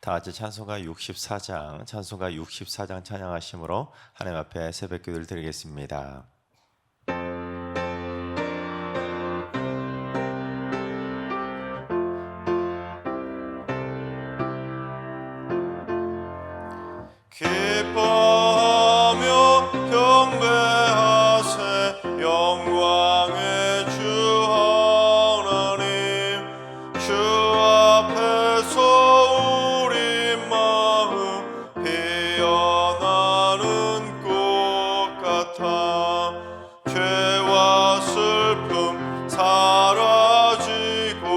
다 같이 찬송가 64장 찬양하심으로 하나님 앞에 새벽기도를 드리겠습니다. 기뻐하며 경배하세 영광의 주 하나님 주 앞에서 우리 마음 피어나는 꽃 같아 죄와 슬픔 사라지고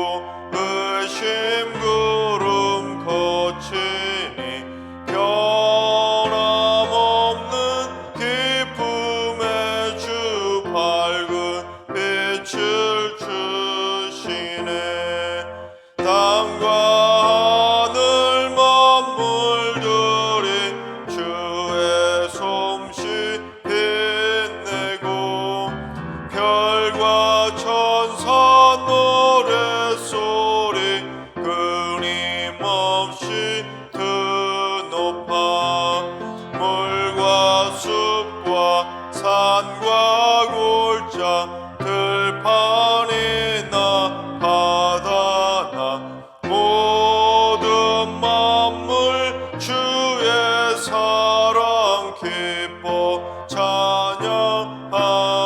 의심 구름 거치니 변함없는 기쁨의 주 밝은 빛을 주시네 땅과 하늘 만물들이 주의 솜씨 빛내고 별과 천사 노랫소리 끊임없이 드높아 물과 숲과 산과 골짜 들판이나 바다나 모든 만물 주의 사랑 기뻐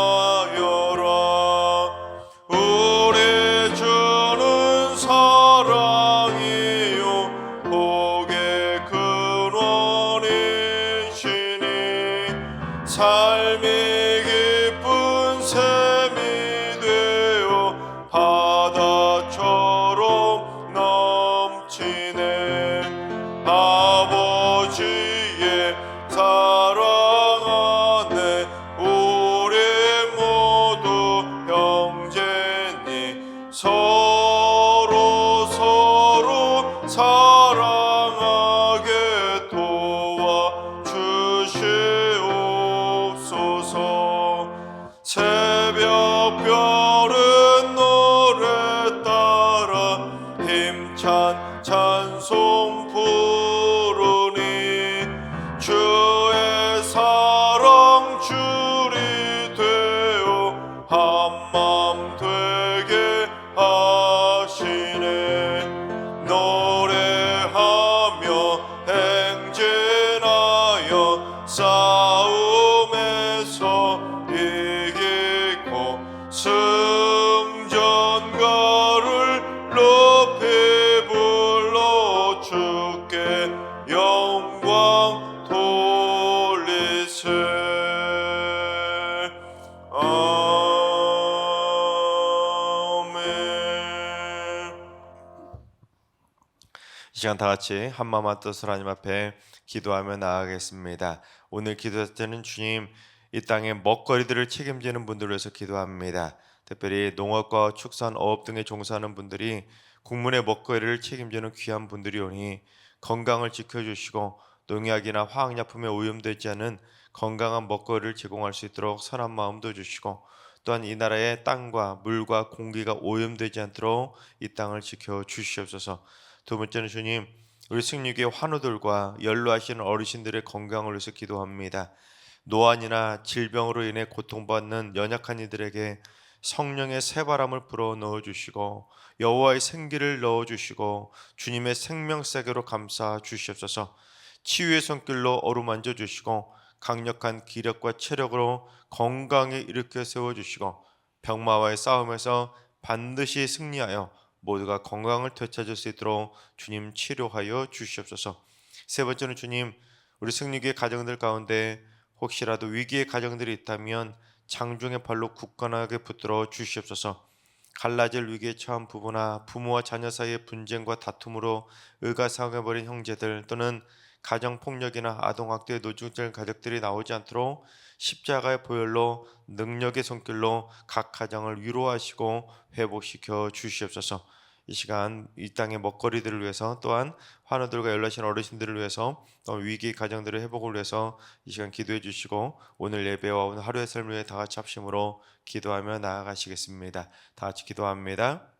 찬양하여라 우리 주는 사랑이요 복의 근원이시니 삶이 깊은 샘이 되어 바다처럼 넘치네 아버지의 사랑 안에 우리 모두 형제니 서로 사랑하게 도와주시옵소서 새벽별은 노래 따라 힘찬 찬송 부르니 주의 사랑 줄이 되어 한맘 되게 하시네 노래하며 행진하여 싸움에서 이기고 승전가를 높이 불러 주께 영광 돌리세 아멘. 이 시간 다 같이 한마음 한뜻으로 하나님 앞에 기도하며 나아가겠습니다. 오늘 기도 때는 주님 이 땅의 먹거리들을 책임지는 분들을 위해서 기도합니다. 특별히 농업과 축산, 어업 등에 종사하는 분들이 국민의 먹거리를 책임지는 귀한 분들이 오니 건강을 지켜주시고 농약이나 화학약품에 오염되지 않은 건강한 먹거리를 제공할 수 있도록 선한 마음도 주시고 또한 이 나라의 땅과 물과 공기가 오염되지 않도록 이 땅을 지켜주시옵소서. 두 번째는 주님 우리 승리교회 환우들과 연로하시는 어르신들의 건강을 위해서 기도합니다. 노안이나 질병으로 인해 고통받는 연약한 이들에게 성령의 새바람을 불어 넣어주시고 여호와의 생기를 넣어주시고 주님의 생명세계로 감싸 주시옵소서. 치유의 손길로 어루만져 주시고 강력한 기력과 체력으로 건강에 일으켜 세워주시고 병마와의 싸움에서 반드시 승리하여 모두가 건강을 되찾을 수 있도록 주님 치료하여 주시옵소서. 세 번째는 주님 우리 승리교회 가정들 가운데 혹시라도 위기의 가정들이 있다면 장중의 발로 굳건하게 붙들어 주시옵소서. 갈라질 위기에 처한 부부나 부모와 자녀 사이의 분쟁과 다툼으로 의가상해버린 형제들 또는 가정폭력이나 아동학대에 노출된 가족들이 나오지 않도록 십자가의 보혈로 능력의 손길로 각 가정을 위로하시고 회복시켜 주시옵소서. 이 시간 이 땅의 먹거리들을 위해서 또한 환우들과 연락하신 어르신들을 위해서 또 위기 가정들의 회복을 위해서 이 시간 기도해 주시고 오늘 예배와 오늘 하루의 삶을 위해 다 같이 합심으로 기도하며 나아가시겠습니다. 다 같이 기도합니다.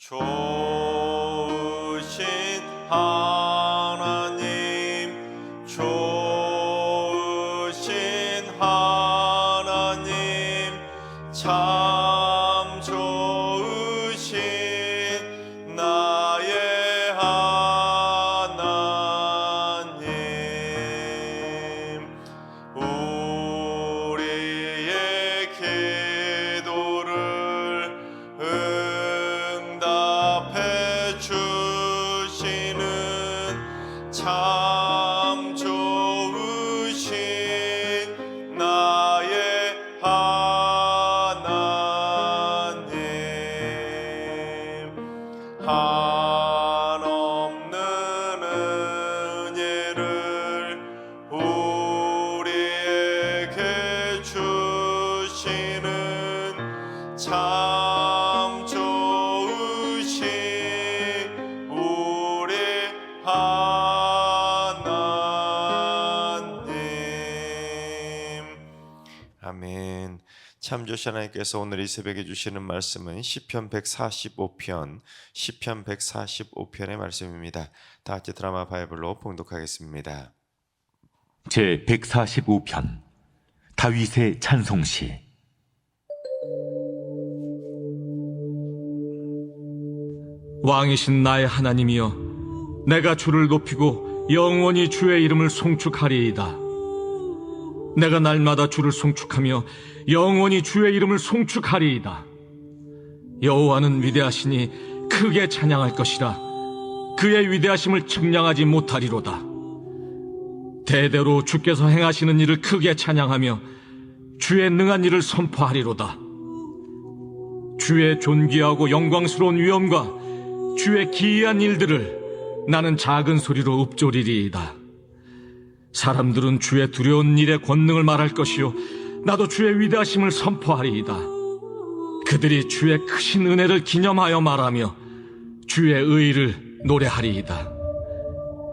좋으신 하나님, 좋으신 하나님, 참 좋으신 나의 하나님. 우리의 기도를 응답해 주시는 참 좋으신 나의 하나님. 한없는 은혜를 우리에게 주시는 참 좋으신 우리 하나님. 아멘. 참 좋으신 하나님께서 오늘 이 새벽에 주시는 말씀은 시편 145편, 시편 145편의 말씀입니다. 다 같이 드라마 바이블로 봉독하겠습니다. 제 145편 다윗의 찬송시. 왕이신 나의 하나님이여, 내가 주를 높이고 영원히 주의 이름을 송축하리이다. 내가 날마다 주를 송축하며 영원히 주의 이름을 송축하리이다. 여호와는 위대하시니 크게 찬양할 것이라. 그의 위대하심을 측량하지 못하리로다. 대대로 주께서 행하시는 일을 크게 찬양하며 주의 능한 일을 선포하리로다. 주의 존귀하고 영광스러운 위엄과 주의 기이한 일들을 나는 작은 소리로 읊조리리이다. 사람들은 주의 두려운 일의 권능을 말할 것이요, 나도 주의 위대하심을 선포하리이다. 그들이 주의 크신 은혜를 기념하여 말하며 주의 의의를 노래하리이다.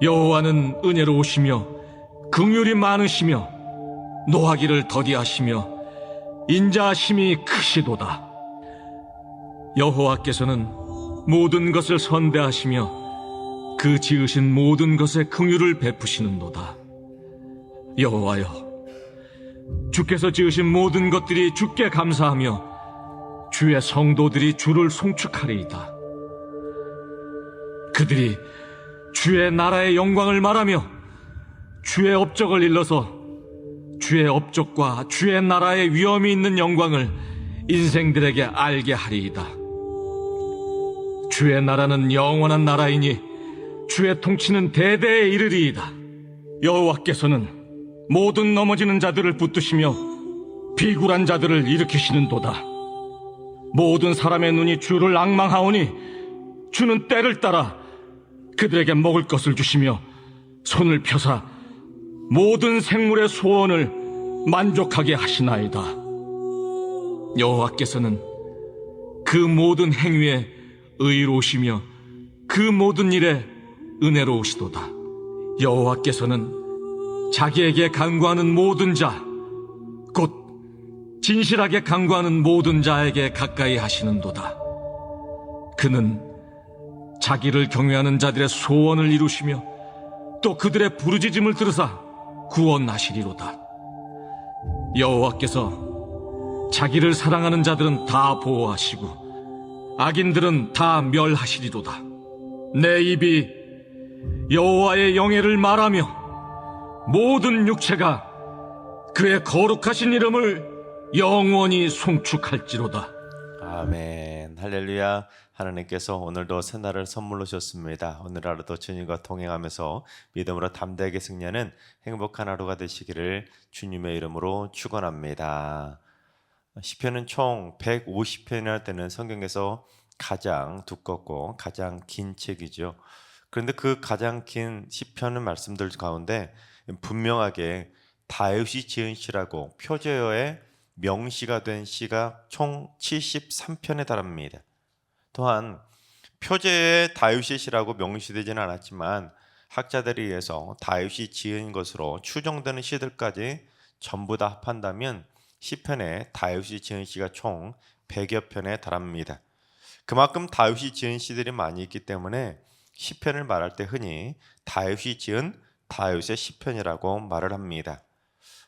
여호와는 은혜로우시며 긍휼이 많으시며 노하기를 더디하시며 인자하심이 크시도다. 여호와께서는 모든 것을 선대하시며 그 지으신 모든 것에 긍휼을 베푸시는도다. 여호와여, 주께서 지으신 모든 것들이 주께 감사하며 주의 성도들이 주를 송축하리이다. 그들이 주의 나라의 영광을 말하며 주의 업적을 일러서 주의 업적과 주의 나라의 위엄이 있는 영광을 인생들에게 알게 하리이다. 주의 나라는 영원한 나라이니 주의 통치는 대대에 이르리이다. 여호와께서는 모든 넘어지는 자들을 붙드시며 비굴한 자들을 일으키시는도다. 모든 사람의 눈이 주를 앙망하오니 주는 때를 따라 그들에게 먹을 것을 주시며 손을 펴사 모든 생물의 소원을 만족하게 하시나이다. 여호와께서는 그 모든 행위에 의로우시며 그 모든 일에 은혜로우시도다. 여호와께서는 자기에게 간구하는 모든 자, 곧 진실하게 간구하는 모든 자에게 가까이 하시는도다. 그는 자기를 경외하는 자들의 소원을 이루시며 또 그들의 부르짖음을 들으사 구원하시리로다. 여호와께서 자기를 사랑하는 자들은 다 보호하시고 악인들은 다 멸하시리로다. 내 입이 여호와의 영예를 말하며 모든 육체가 그의 거룩하신 이름을 영원히 송축할지로다. 아멘. 할렐루야. 하나님께서 오늘도 새날을 선물로 주셨습니다. 오늘 하루도 주님과 동행하면서 믿음으로 담대하게 승리하는 행복한 하루가 되시기를 주님의 이름으로 축원합니다. 시편은 총 150편이나 되는 성경에서 가장 두껍고 가장 긴 책이죠. 그런데 그 가장 긴 시편의 말씀들 가운데 분명하게 다윗이 지은 시라고 표제어에 명시가 된 시가 총 73편에 달합니다. 또한 표제에 다윗의 시라고 명시되지는 않았지만 학자들에 의해서 다윗이 지은 것으로 추정되는 시들까지 전부 다 합한다면 시편에 다윗이 지은 시가 총 100여 편에 달합니다. 그만큼 다윗이 지은 시들이 많이 있기 때문에 시편을 말할 때 흔히 다윗이 지은 다윗의 시편이라고 말을 합니다.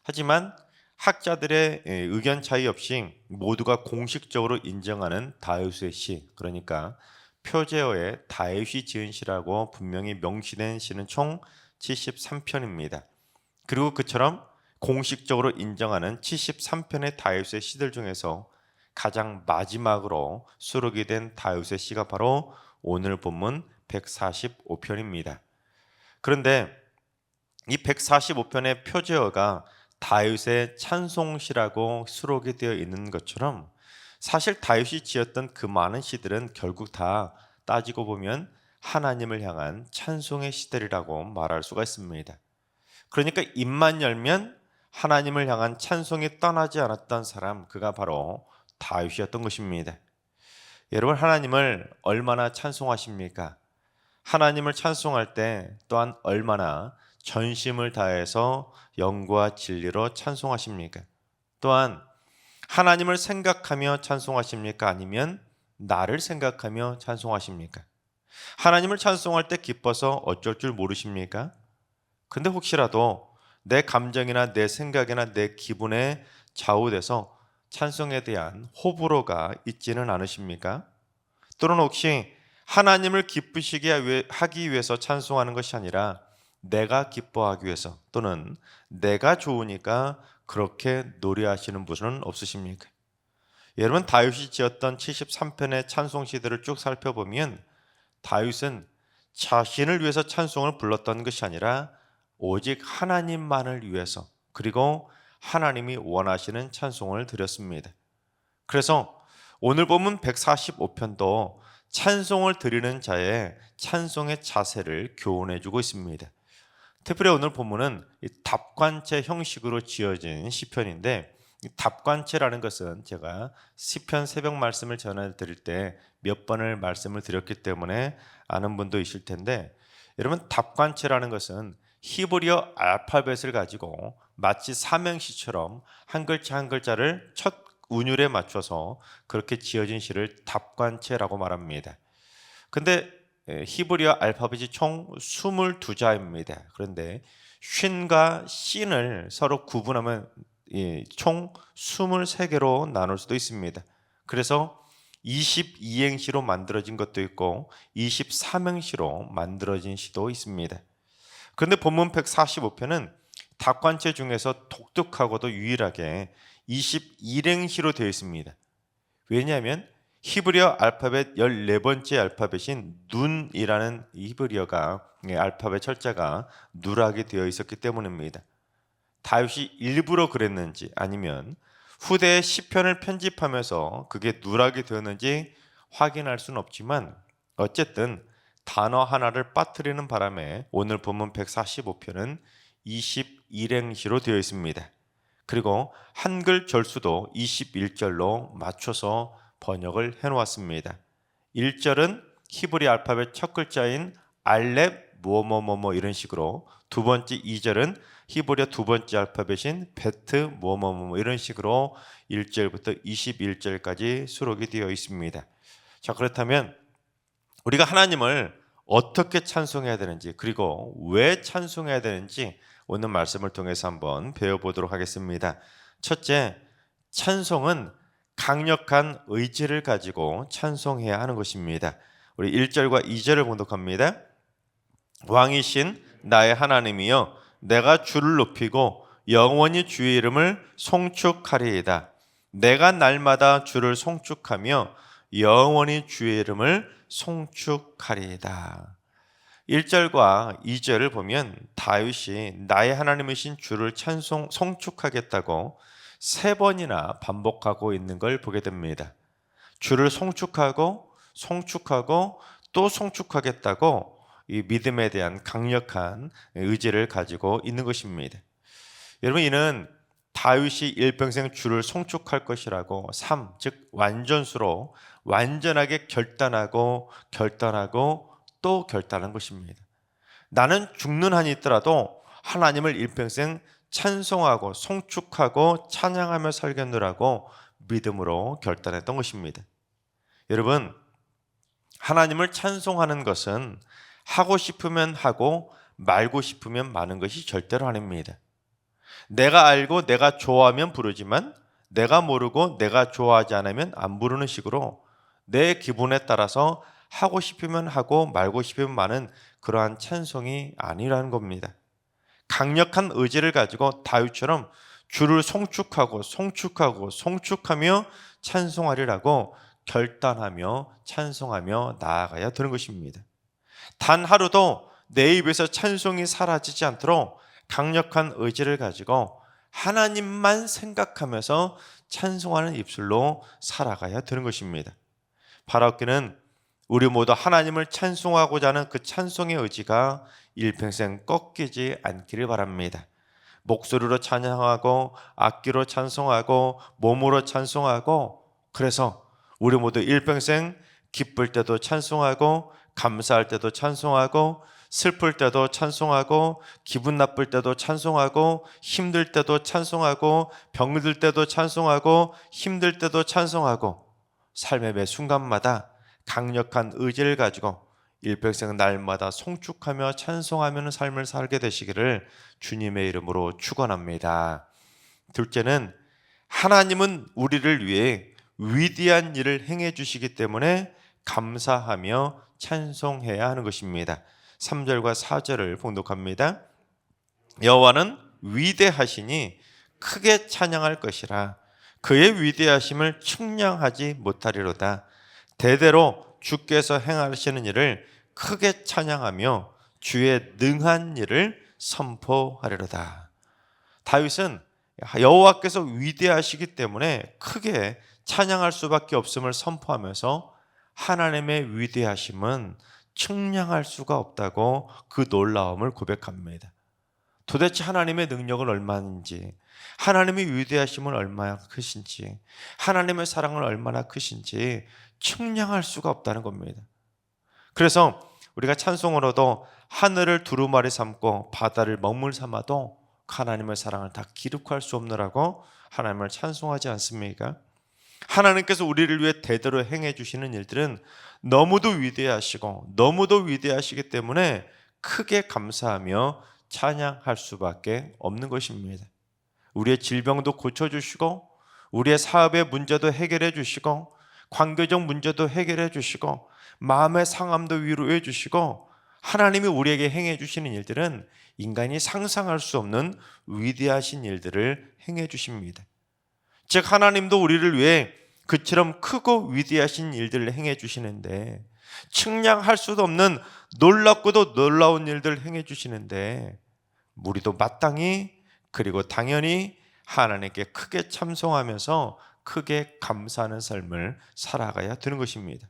하지만 학자들의 의견 차이 없이 모두가 공식적으로 인정하는 다윗의 시, 그러니까 표제어의 다윗이 지은 시라고 분명히 명시된 시는 총 73편입니다. 그리고 그처럼 공식적으로 인정하는 73편의 다윗의 시들 중에서 가장 마지막으로 수록이 된 다윗의 시가 바로 오늘 본문 145편입니다. 그런데 이 145편의 표제어가 다윗의 찬송시라고 수록이 되어 있는 것처럼 사실 다윗이 지었던 그 많은 시들은 결국 다 따지고 보면 하나님을 향한 찬송의 시들이라고 말할 수가 있습니다. 그러니까 입만 열면 하나님을 향한 찬송이 떠나지 않았던 사람, 그가 바로 다윗이었던 것입니다. 여러분, 하나님을 얼마나 찬송하십니까? 하나님을 찬송할 때 또한 얼마나 전심을 다해서 영과 진리로 찬송하십니까? 또한 하나님을 생각하며 찬송하십니까? 아니면 나를 생각하며 찬송하십니까? 하나님을 찬송할 때 기뻐서 어쩔 줄 모르십니까? 근데 혹시라도 내 감정이나 내 생각이나 내 기분에 좌우돼서 찬송에 대한 호불호가 있지는 않으십니까? 또는 혹시 하나님을 기쁘시게 하기 위해서 찬송하는 것이 아니라 내가 기뻐하기 위해서 또는 내가 좋으니까 그렇게 노래하시는 분은 없으십니까? 여러분, 다윗이 지었던 73편의 찬송시들을 쭉 살펴보면 다윗은 자신을 위해서 찬송을 불렀던 것이 아니라 오직 하나님만을 위해서, 그리고 하나님이 원하시는 찬송을 드렸습니다. 그래서 오늘 본문 145편도 찬송을 드리는 자의 찬송의 자세를 교훈해 주고 있습니다. 특별히 오늘 본문은 답관체 형식으로 지어진 시편인데, 답관체라는 것은 제가 시편 새벽 말씀을 전해 드릴 때 몇 번을 말씀을 드렸기 때문에 아는 분도 있을 텐데, 여러분, 답관체라는 것은 히브리어 알파벳을 가지고 마치 삼행시처럼 한 글자 한 글자를 첫 운율에 맞춰서 그렇게 지어진 시를 답관체라고 말합니다. 근데 히브리어 알파벳이 총 22자입니다. 그런데 쉰과 씬을 서로 구분하면 총 23개로 나눌 수도 있습니다. 그래서 22행시로 만들어진 것도 있고 23행시로 만들어진 시도 있습니다. 그런데 본문 145편은 답관체 중에서 독특하고도 유일하게 21행시로 되어 있습니다. 왜냐하면 히브리어 알파벳 14번째 알파벳인 눈이라는 히브리어가 알파벳 철자가 누락이 되어 있었기 때문입니다. 다윗이 일부러 그랬는지 아니면 후대에 시편을 편집하면서 그게 누락이 되었는지 확인할 수는 없지만 어쨌든 단어 하나를 빠뜨리는 바람에 오늘 본문 145편은 21행시로 되어 있습니다. 그리고 한글 절수도 21절로 맞춰서 번역을 해놓았습니다. 1절은 히브리 알파벳 첫 글자인 알렙 뭐뭐뭐뭐 이런 식으로, 두 번째 2절은 히브리어 두 번째 알파벳인 베트 뭐뭐뭐 이런 식으로 1절부터 21절까지 수록이 되어 있습니다. 자, 그렇다면 우리가 하나님을 어떻게 찬송해야 되는지, 그리고 왜 찬송해야 되는지 오늘 말씀을 통해서 한번 배워보도록 하겠습니다. 첫째, 찬송은 강력한 의지를 가지고 찬송해야 하는 것입니다. 우리 1절과 2절을 봉독합니다. 왕이신 나의 하나님이여, 내가 주를 높이고 영원히 주의 이름을 송축하리이다. 내가 날마다 주를 송축하며 영원히 주의 이름을 송축하리이다. 1절과 2절을 보면 다윗이 나의 하나님이신 주를 송축하겠다고 3번이나 반복하고 있는 걸 보게 됩니다. 주를 송축하고 또 송축하겠다고 이 믿음에 대한 강력한 의지를 가지고 있는 것입니다. 여러분, 이는 다윗이 일평생 주를 송축할 것이라고 즉 완전수로 완전하게 결단하고 또 결단한 것입니다. 나는 죽는 한이 있더라도 하나님을 일평생 찬송하고 송축하고 찬양하며 살겠노라고 믿음으로 결단했던 것입니다. 여러분, 하나님을 찬송하는 것은 하고 싶으면 하고 말고 싶으면 마는 것이 절대로 아닙니다. 내가 알고 내가 좋아하면 부르지만 내가 모르고 내가 좋아하지 않으면 안 부르는 식으로 내 기분에 따라서 하고 싶으면 하고 말고 싶으면 마는 그러한 찬송이 아니라는 겁니다. 강력한 의지를 가지고 다윗처럼 주를 송축하며 찬송하리라고 결단하며 찬송하며 나아가야 되는 것입니다. 단 하루도 내 입에서 찬송이 사라지지 않도록 강력한 의지를 가지고 하나님만 생각하면서 찬송하는 입술로 살아가야 되는 것입니다. 바라옵기는 우리 모두 하나님을 찬송하고자 하는 그 찬송의 의지가 일평생 꺾이지 않기를 바랍니다. 목소리로 찬양하고 악기로 찬송하고 몸으로 찬송하고, 그래서 우리 모두 일평생 기쁠 때도 찬송하고 감사할 때도 찬송하고 슬플 때도 찬송하고 기분 나쁠 때도 찬송하고 힘들 때도 찬송하고 병들 때도 찬송하고 힘들 때도 찬송하고 삶의 매 순간마다 강력한 의지를 가지고 일평생 날마다 송축하며 찬송하며 삶을 살게 되시기를 주님의 이름으로 축원합니다. 둘째는 하나님은 우리를 위해 위대한 일을 행해 주시기 때문에 감사하며 찬송해야 하는 것입니다. 3절과 4절을 봉독합니다. 여호와는 위대하시니 크게 찬양할 것이라. 그의 위대하심을 측량하지 못하리로다. 대대로 주께서 행하시는 일을 크게 찬양하며 주의 능한 일을 선포하리로다. 다윗은 여호와께서 위대하시기 때문에 크게 찬양할 수밖에 없음을 선포하면서 하나님의 위대하심은 측량할 수가 없다고 그 놀라움을 고백합니다. 도대체 하나님의 능력은 얼마인지, 하나님의 위대하심은 얼마나 크신지, 하나님의 사랑은 얼마나 크신지 측량할 수가 없다는 겁니다. 그래서 우리가 찬송으로도 하늘을 두루마리 삼고 바다를 먹물 삼아도 하나님의 사랑을 다 기록할 수 없느라고 하나님을 찬송하지 않습니까? 하나님께서 우리를 위해 대대로 행해 주시는 일들은 너무도 위대하시고 너무도 위대하시기 때문에 크게 감사하며 찬양할 수밖에 없는 것입니다. 우리의 질병도 고쳐주시고 우리의 사업의 문제도 해결해 주시고 관계적 문제도 해결해 주시고 마음의 상함도 위로해 주시고 하나님이 우리에게 행해 주시는 일들은 인간이 상상할 수 없는 위대하신 일들을 행해 주십니다. 즉 하나님도 우리를 위해 그처럼 크고 위대하신 일들을 행해 주시는데, 측량할 수도 없는 놀랍고도 놀라운 일들을 행해 주시는데 우리도 마땅히 그리고 당연히 하나님께 크게 찬송하면서 크게 감사하는 삶을 살아가야 되는 것입니다.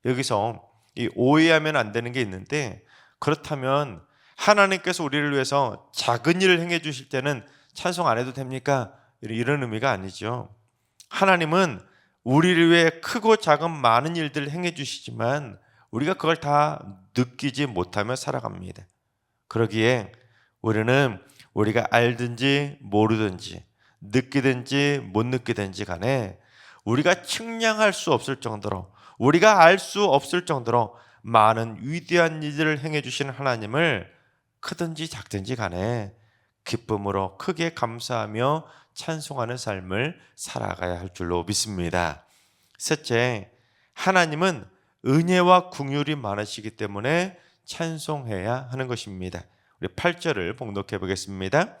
여기서 이 오해하면 안 되는 게 있는데, 그렇다면 하나님께서 우리를 위해서 작은 일을 행해 주실 때는 찬송 안 해도 됩니까? 이런 의미가 아니죠. 하나님은 우리를 위해 크고 작은 많은 일들을 행해 주시지만 우리가 그걸 다 느끼지 못하며 살아갑니다. 그러기에 우리는 우리가 알든지 모르든지 느끼든지 못 느끼든지 간에 우리가 측량할 수 없을 정도로, 우리가 알 수 없을 정도로 많은 위대한 일들을 행해 주시는 하나님을 크든지 작든지 간에 기쁨으로 크게 감사하며 찬송하는 삶을 살아가야 할 줄로 믿습니다. 셋째, 하나님은 은혜와 긍휼이 많으시기 때문에 찬송해야 하는 것입니다. 우리 8절을 봉독해 보겠습니다.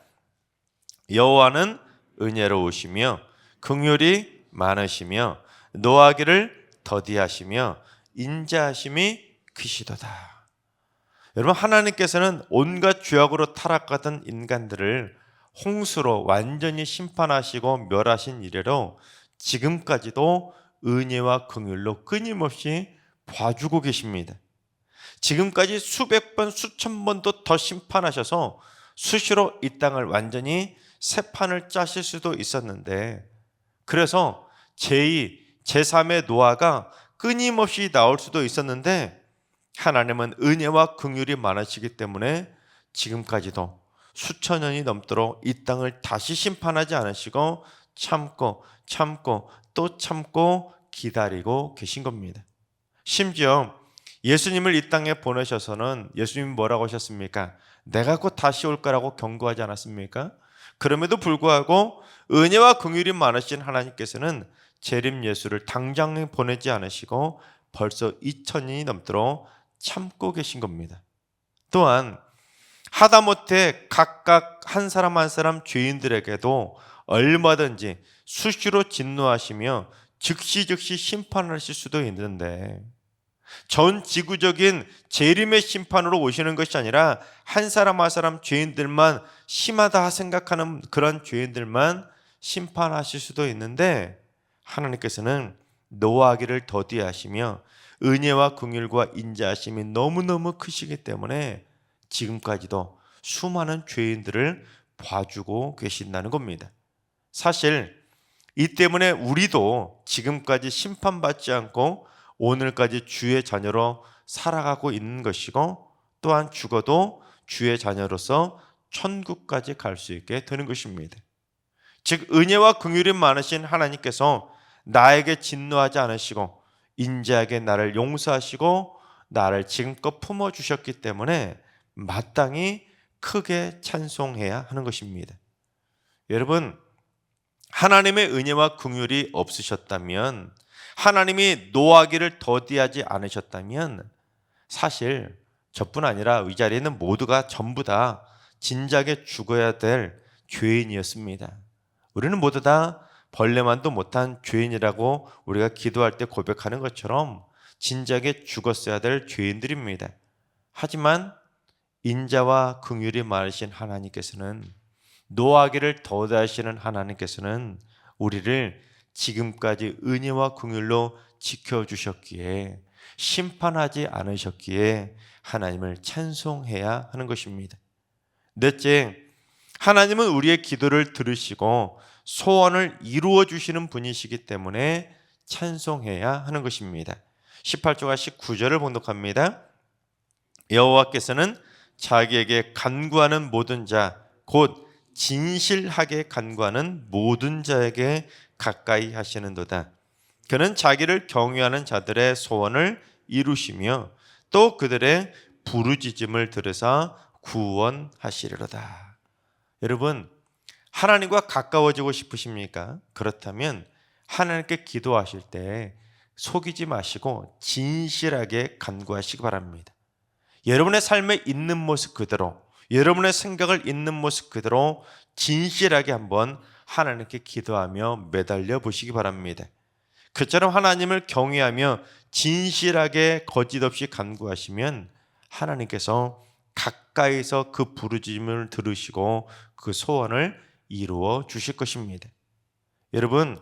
여호와는 은혜로우시며 긍휼이 많으시며 노하기를 더디하시며 인자하심이 크시도다. 여러분, 하나님께서는 온갖 죄악으로 타락하던 인간들을 홍수로 완전히 심판하시고 멸하신 이래로 지금까지도 은혜와 긍휼로 끊임없이 봐주고 계십니다. 지금까지 수백 번 수천 번도 더 심판하셔서 수시로 이 땅을 완전히 새 판을 짜실 수도 있었는데, 그래서 제2, 제3의 노아가 끊임없이 나올 수도 있었는데 하나님은 은혜와 긍휼이 많으시기 때문에 지금까지도 수천 년이 넘도록 이 땅을 다시 심판하지 않으시고 참고 또 참고 기다리고 계신 겁니다. 심지어 예수님을 이 땅에 보내셔서는 예수님이 뭐라고 하셨습니까? 내가 곧 다시 올 거라고 경고하지 않았습니까? 그럼에도 불구하고 은혜와 긍휼이 많으신 하나님께서는 재림 예수를 당장 보내지 않으시고 벌써 2000년이 넘도록 참고 계신 겁니다. 또한 하다못해 각각 한 사람 한 사람 죄인들에게도 얼마든지 수시로 진노하시며 즉시 심판하실 수도 있는데, 전 지구적인 재림의 심판으로 오시는 것이 아니라 한 사람 한 사람 죄인들만 심하다 생각하는 그런 죄인들만 심판하실 수도 있는데, 하나님께서는 노하기를 더디하시며 은혜와 긍휼과 인자하심이 너무너무 크시기 때문에 지금까지도 수많은 죄인들을 봐주고 계신다는 겁니다. 사실 이 때문에 우리도 지금까지 심판받지 않고 오늘까지 주의 자녀로 살아가고 있는 것이고, 또한 죽어도 주의 자녀로서 천국까지 갈 수 있게 되는 것입니다. 즉 은혜와 긍휼이 많으신 하나님께서 나에게 진노하지 않으시고 인자하게 나를 용서하시고 나를 지금껏 품어주셨기 때문에 마땅히 크게 찬송해야 하는 것입니다. 여러분, 하나님의 은혜와 긍휼이 없으셨다면, 하나님이 노하기를 더디하지 않으셨다면 사실 저뿐 아니라 이 자리에 있는 모두가 전부 다 진작에 죽어야 될 죄인이었습니다. 우리는 모두 다 벌레만도 못한 죄인이라고 우리가 기도할 때 고백하는 것처럼 진작에 죽었어야 될 죄인들입니다. 하지만 인자와 긍휼이 많으신 하나님께서는, 노하기를 더디하시는 하나님께서는 우리를 지금까지 은혜와 긍휼로 지켜주셨기에, 심판하지 않으셨기에 하나님을 찬송해야 하는 것입니다. 넷째, 하나님은 우리의 기도를 들으시고 소원을 이루어 주시는 분이시기 때문에 찬송해야 하는 것입니다. 18절과 19절을 봉독합니다. 여호와께서는 자기에게 간구하는 모든 자, 곧 진실하게 간구하는 모든 자에게 가까이 하시는도다. 그는 자기를 경외하는 자들의 소원을 이루시며 또 그들의 부르짖음을 들으사 구원하시리로다. 여러분, 하나님과 가까워지고 싶으십니까? 그렇다면 하나님께 기도하실 때 속이지 마시고 진실하게 간구하시기 바랍니다. 여러분의 삶에 있는 모습 그대로, 여러분의 생각을 있는 모습 그대로 진실하게 한번 하나님께 기도하며 매달려 보시기 바랍니다. 그처럼 하나님을 경외하며 진실하게 거짓 없이 간구하시면 하나님께서 가까이서 그 부르짖음을 들으시고 그 소원을 이루어 주실 것입니다. 여러분,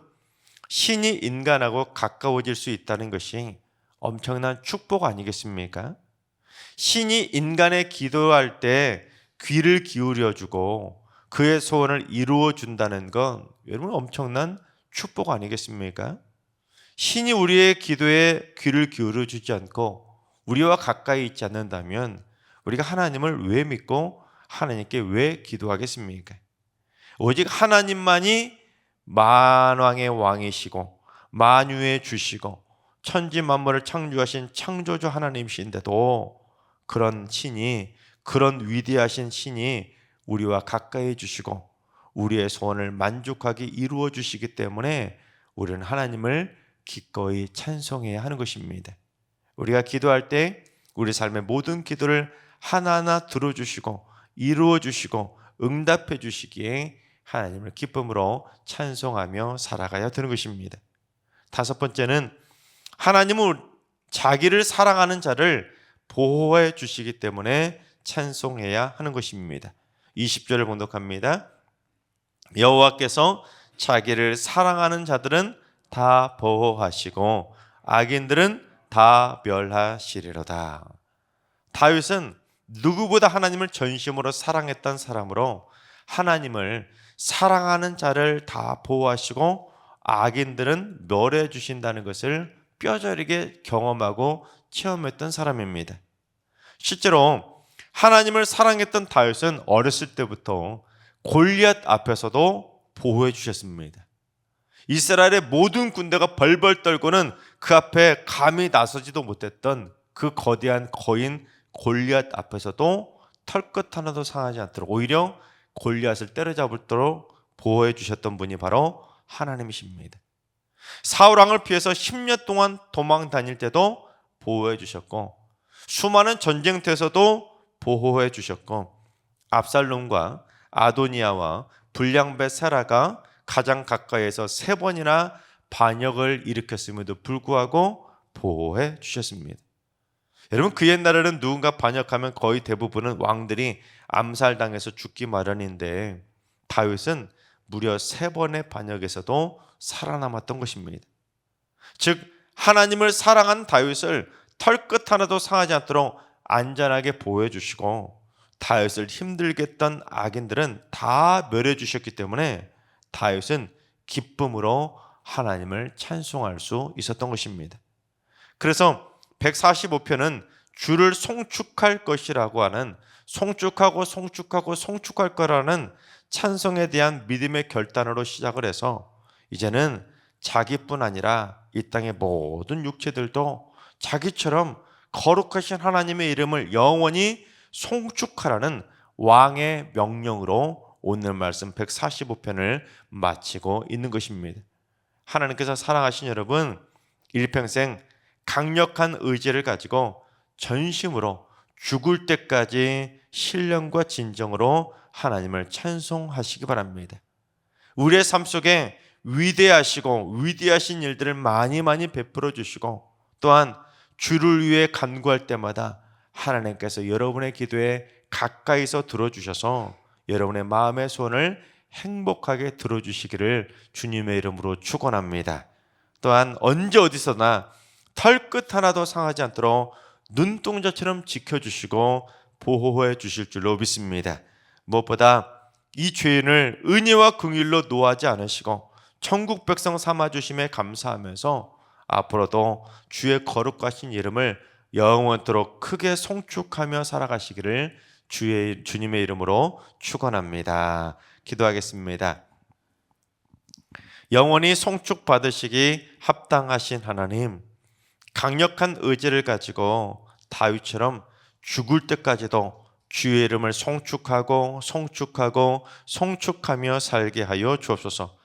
신이 인간하고 가까워질 수 있다는 것이 엄청난 축복 아니겠습니까? 신이 인간의 기도할 때 귀를 기울여 주고 그의 소원을 이루어 준다는 건 여러분 엄청난 축복 아니겠습니까? 신이 우리의 기도에 귀를 기울여 주지 않고 우리와 가까이 있지 않는다면 우리가 하나님을 왜 믿고 하나님께 왜 기도하겠습니까? 오직 하나님만이 만왕의 왕이시고 만유의 주시고 천지 만물을 창조하신 창조주 하나님이신데도 그런 신이, 그런 위대하신 신이 우리와 가까이 해주시고 우리의 소원을 만족하게 이루어 주시기 때문에 우리는 하나님을 기꺼이 찬송해야 하는 것입니다. 우리가 기도할 때 우리 삶의 모든 기도를 하나하나 들어주시고 이루어 주시고 응답해 주시기에 하나님을 기쁨으로 찬송하며 살아가야 되는 것입니다. 다섯 번째는 하나님은 자기를 사랑하는 자를 보호해 주시기 때문에 찬송해야 하는 것입니다. 20절을 봉독합니다. 여호와께서 자기를 사랑하는 자들은 다 보호하시고 악인들은 다 멸하시리로다. 다윗은 누구보다 하나님을 전심으로 사랑했던 사람으로 하나님을 사랑하는 자를 다 보호하시고 악인들은 멸해 주신다는 것을 뼈저리게 경험하고 체험했던 사람입니다. 실제로 하나님을 사랑했던 다윗은 어렸을 때부터 골리앗 앞에서도 보호해 주셨습니다. 이스라엘의 모든 군대가 벌벌 떨고는 그 앞에 감히 나서지도 못했던 그 거대한 거인 골리앗 앞에서도 털끝 하나도 상하지 않도록 오히려 골리앗을 때려잡도록 보호해 주셨던 분이 바로 하나님이십니다. 사울 왕을 피해서 10년 동안 도망 다닐 때도 보호해 주셨고, 수많은 전쟁터에서도 보호해 주셨고, 압살롬과 아도니아와 불량배 세라가 가장 가까이에서 3번이나 반역을 일으켰음에도 불구하고 보호해 주셨습니다. 여러분, 그 옛날에는 누군가 반역하면 거의 대부분은 왕들이 암살당해서 죽기 마련인데 다윗은 무려 3번의 반역에서도 살아남았던 것입니다. 즉, 하나님을 사랑한 다윗을 털끝 하나도 상하지 않도록 안전하게 보호해 주시고, 다윗을 힘들게 했던 악인들은 다 멸해 주셨기 때문에 다윗은 기쁨으로 하나님을 찬송할 수 있었던 것입니다. 그래서 145편은 주를 송축할 것이라고 하는, 송축할 거라는 찬송에 대한 믿음의 결단으로 시작을 해서 이제는 자기뿐 아니라 이 땅의 모든 육체들도 자기처럼 거룩하신 하나님의 이름을 영원히 송축하라는 왕의 명령으로 오늘 말씀 145편을 마치고 있는 것입니다. 하나님께서 사랑하신 여러분, 일평생 강력한 의지를 가지고 전심으로 죽을 때까지 신령과 진정으로 하나님을 찬송하시기 바랍니다. 우리의 삶 속에 위대하신 일들을 많이 베풀어 주시고, 또한 주를 위해 간구할 때마다 하나님께서 여러분의 기도에 가까이서 들어주셔서 여러분의 마음의 소원을 행복하게 들어주시기를 주님의 이름으로 축원합니다. 또한 언제 어디서나 털끝 하나도 상하지 않도록 눈동자처럼 지켜주시고 보호해 주실 줄로 믿습니다. 무엇보다 이 죄인을 은혜와 긍휼로 노하지 않으시고 천국 백성 삼아주심에 감사하면서 앞으로도 주의 거룩하신 이름을 영원토록 크게 송축하며 살아가시기를 주님의 이름으로 축원합니다. 기도하겠습니다. 영원히 송축받으시기 합당하신 하나님, 강력한 의지를 가지고 다윗처럼 죽을 때까지도 주의 이름을 송축하며 살게 하여 주옵소서.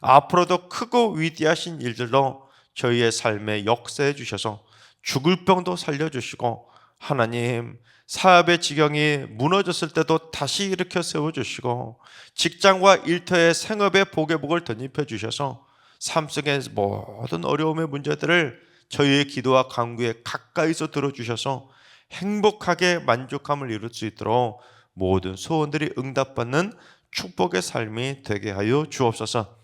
앞으로도 크고 위대하신 일들로 저희의 삶에 역사해 주셔서 죽을 병도 살려주시고, 하나님, 사업의 지경이 무너졌을 때도 다시 일으켜 세워주시고, 직장과 일터의 생업의 복의 복을 덧입혀 주셔서 삶 속의 모든 어려움의 문제들을 저희의 기도와 간구에 가까이서 들어주셔서 행복하게 만족함을 이룰 수 있도록 모든 소원들이 응답받는 축복의 삶이 되게 하여 주옵소서.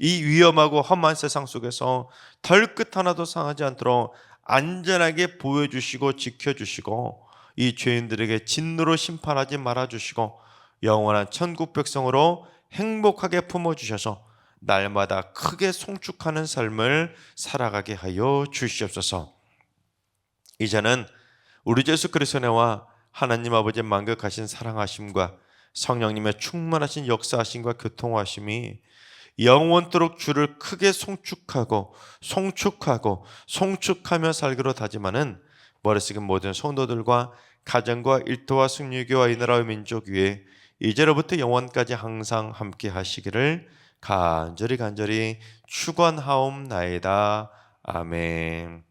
이 위험하고 험한 세상 속에서 털끝 하나도 상하지 않도록 안전하게 보호해주시고 지켜주시고, 이 죄인들에게 진노로 심판하지 말아주시고 영원한 천국 백성으로 행복하게 품어주셔서 날마다 크게 송축하는 삶을 살아가게 하여 주시옵소서. 이제는 우리 예수 그리스도의 은혜와 하나님 아버지의 만극하신 사랑하심과 성령님의 충만하신 역사하심과 교통하심이 영원토록 주를 크게 송축하며 살기로 다짐하는 머리 숙인 모든 성도들과 가정과 일터와 승리교와 이 나라의 민족 위에 이제로부터 영원까지 항상 함께 하시기를 간절히 축원하옵나이다. 아멘.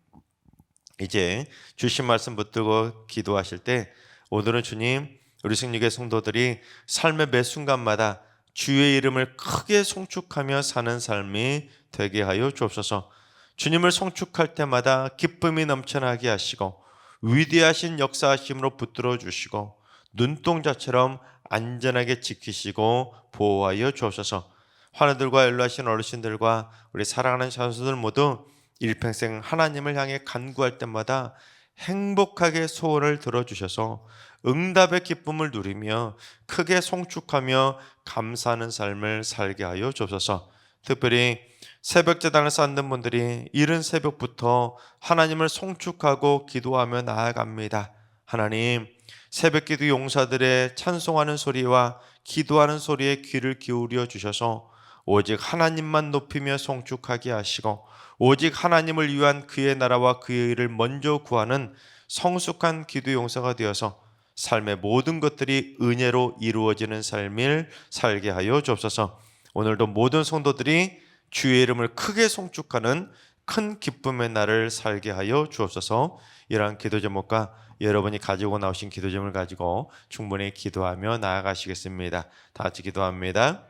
이제 주신 말씀 붙들고 기도하실 때, 오늘은 주님, 우리 승리교회 성도들이 삶의 매 순간마다 주의 이름을 크게 송축하며 사는 삶이 되게 하여 주옵소서. 주님을 송축할 때마다 기쁨이 넘쳐나게 하시고 위대하신 역사하심으로 붙들어 주시고 눈동자처럼 안전하게 지키시고 보호하여 주옵소서. 환우들과 연로하신 어르신들과 우리 사랑하는 자손들 모두 일평생 하나님을 향해 간구할 때마다 행복하게 소원을 들어주셔서 응답의 기쁨을 누리며 크게 송축하며 감사하는 삶을 살게 하여 주옵소서. 특별히 새벽제단을 쌓는 분들이 이른 새벽부터 하나님을 송축하고 기도하며 나아갑니다. 하나님, 새벽기도 용사들의 찬송하는 소리와 기도하는 소리에 귀를 기울여 주셔서 오직 하나님만 높이며 송축하게 하시고 오직 하나님을 위한 그의 나라와 그의 일을 먼저 구하는 성숙한 기도 용사가 되어서 삶의 모든 것들이 은혜로 이루어지는 삶을 살게 하여 주옵소서. 오늘도 모든 성도들이 주의 이름을 크게 송축하는 큰 기쁨의 날을 살게 하여 주옵소서. 이러한 기도 제목과 여러분이 가지고 나오신 기도 제목을 가지고 충분히 기도하며 나아가시겠습니다. 다 같이 기도합니다.